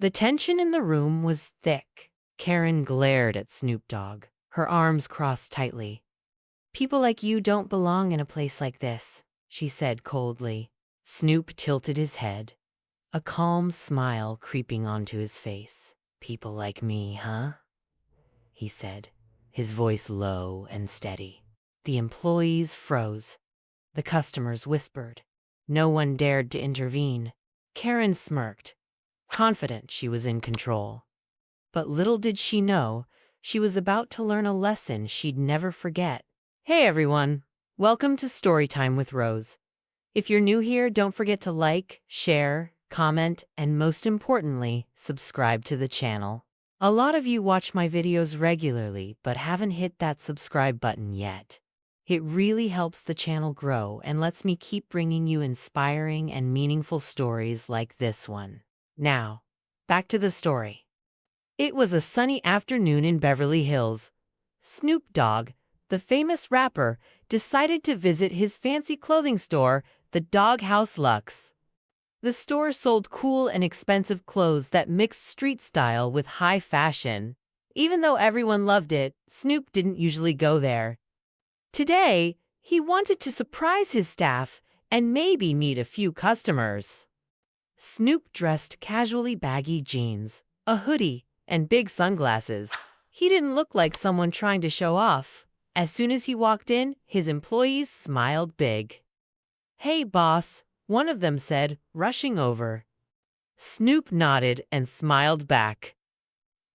The tension in the room was thick. Karen glared at Snoop Dogg, her arms crossed tightly. "People like you don't belong in a place like this," she said coldly. Snoop tilted his head, a calm smile creeping onto his face. "People like me, huh?" he said, his voice low and steady. The employees froze. The customers whispered. No one dared to intervene. Karen smirked, confident she was in control. But little did she know, she was about to learn a lesson she'd never forget. Hey everyone, welcome to Storytime with Rose. If you're new here, don't forget to like, share, comment, and most importantly, subscribe to the channel. A lot of you watch my videos regularly but haven't hit that subscribe button yet. It really helps the channel grow and lets me keep bringing you inspiring and meaningful stories like this one. Now, back to the story. It was a sunny afternoon in Beverly Hills. Snoop Dogg, the famous rapper, decided to visit his fancy clothing store, the Dogg House Luxe. The store sold cool and expensive clothes that mixed street style with high fashion. Even though everyone loved it, Snoop didn't usually go there. Today, he wanted to surprise his staff and maybe meet a few customers. Snoop dressed casually baggy jeans, a hoodie, and big sunglasses. He didn't look like someone trying to show off. As soon as he walked in, his employees smiled big. "Hey, boss," one of them said, rushing over. Snoop nodded and smiled back.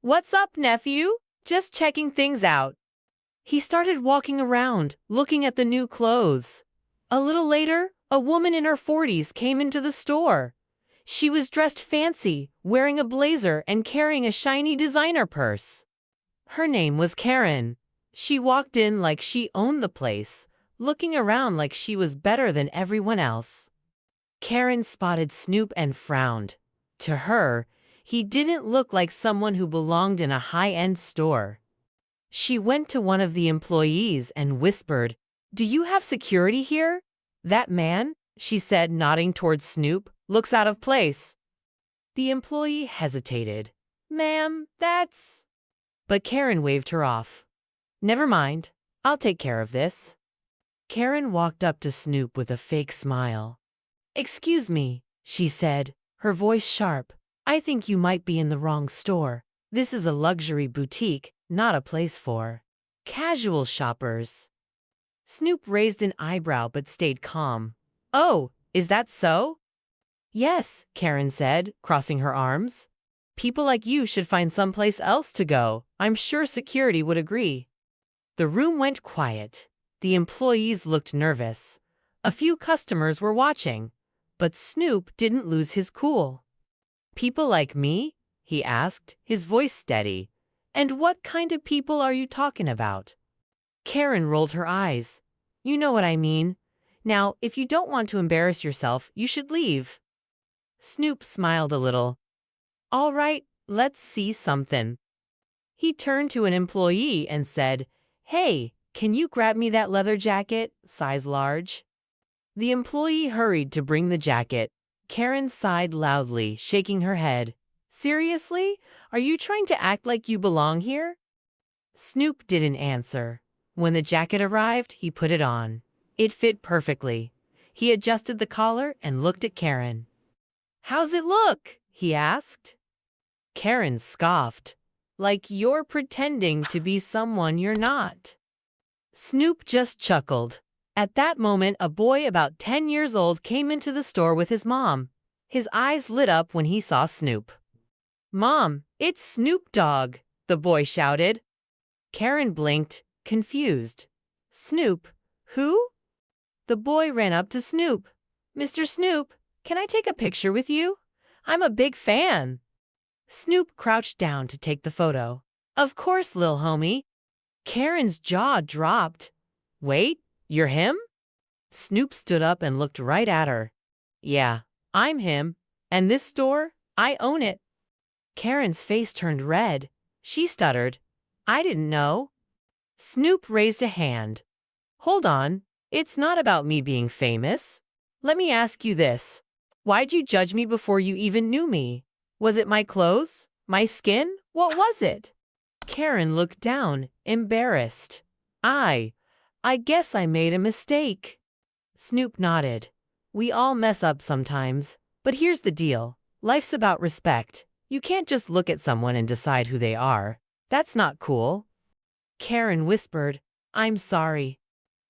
"What's up, nephew? Just checking things out." He started walking around, looking at the new clothes. A little later, a woman in her 40s came into the store. She was dressed fancy, wearing a blazer and carrying a shiny designer purse. Her name was Karen. She walked in like she owned the place, looking around like she was better than everyone else. Karen spotted Snoop and frowned. To her, he didn't look like someone who belonged in a high-end store. She went to one of the employees and whispered, "Do you have security here? That man," she said, nodding towards Snoop, "looks out of place." The employee hesitated. "Ma'am, that's—" But Karen waved her off. "Never mind, I'll take care of this." Karen walked up to Snoop with a fake smile. "Excuse me," she said, her voice sharp. "I think you might be in the wrong store. This is a luxury boutique, not a place for casual shoppers." Snoop raised an eyebrow but stayed calm. "Oh, is that so?" "Yes," Karen said, crossing her arms. "People like you should find someplace else to go. I'm sure security would agree." The room went quiet. The employees looked nervous. A few customers were watching, but Snoop didn't lose his cool. "People like me?" he asked, his voice steady. "And what kind of people are you talking about?" Karen rolled her eyes. "You know what I mean. Now, if you don't want to embarrass yourself, you should leave." Snoop smiled a little. "All right, let's see something." He turned to an employee and said, "Hey, can you grab me that leather jacket, size large?" The employee hurried to bring the jacket. Karen sighed loudly, shaking her head. "Seriously? Are you trying to act like you belong here?" Snoop didn't answer. When the jacket arrived, he put it on. It fit perfectly. He adjusted the collar and looked at Karen. "How's it look?" he asked. Karen scoffed. "Like you're pretending to be someone you're not." Snoop just chuckled. At that moment, a boy about 10 years old came into the store with his mom. His eyes lit up when he saw Snoop. "Mom, it's Snoop Dogg," the boy shouted. Karen blinked, confused. "Snoop? Who?" The boy ran up to Snoop. "Mr. Snoop, can I take a picture with you? I'm a big fan." Snoop crouched down to take the photo. "Of course, lil homie." Karen's jaw dropped. "Wait, you're him?" Snoop stood up and looked right at her. "Yeah, I'm him. And this store, I own it." Karen's face turned red. She stuttered, "I didn't know." Snoop raised a hand. "Hold on, it's not about me being famous. Let me ask you this. Why'd you judge me before you even knew me?" Was it my clothes? My skin? What was it? Karen looked down, embarrassed. I guess I made a mistake. Snoop nodded. We all mess up sometimes. But here's the deal. Life's about respect. You can't just look at someone and decide who they are. That's not cool. Karen whispered, I'm sorry.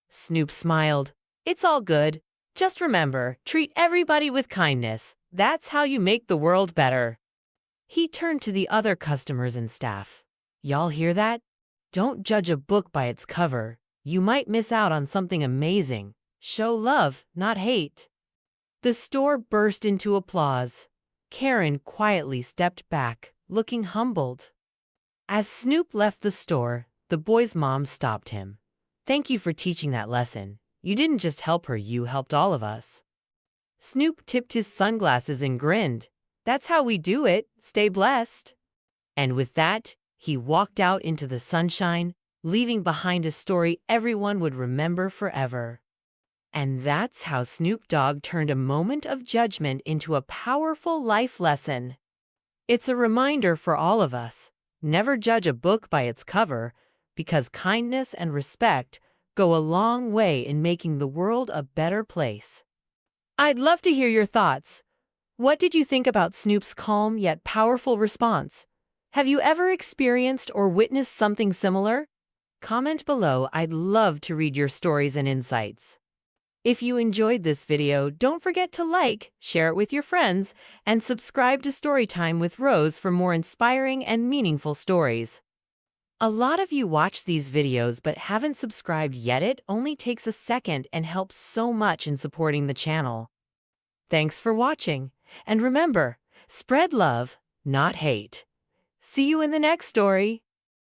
Snoop smiled. It's all good. Just remember, treat everybody with kindness. That's how you make the world better. He turned to the other customers and staff. Y'all hear that? Don't judge a book by its cover. You might miss out on something amazing. Show love, not hate. The store burst into applause. Karen quietly stepped back, looking humbled. As Snoop left the store, the boy's mom stopped him. Thank you for teaching that lesson. You didn't just help her, you helped all of us. Snoop tipped his sunglasses and grinned. That's how we do it. Stay blessed. And with that, he walked out into the sunshine, leaving behind a story everyone would remember forever. And that's how Snoop Dogg turned a moment of judgment into a powerful life lesson. It's a reminder for all of us. Never judge a book by its cover, because kindness and respect go a long way in making the world a better place. I'd love to hear your thoughts. What did you think about Snoop's calm yet powerful response? Have you ever experienced or witnessed something similar? Comment below. I'd love to read your stories and insights. If you enjoyed this video, don't forget to like, share it with your friends, and subscribe to Storytime with Rose for more inspiring and meaningful stories. A lot of you watch these videos but haven't subscribed yet. It only takes a second and helps so much in supporting the channel. Thanks for watching, and remember, spread love, not hate. See you in the next story.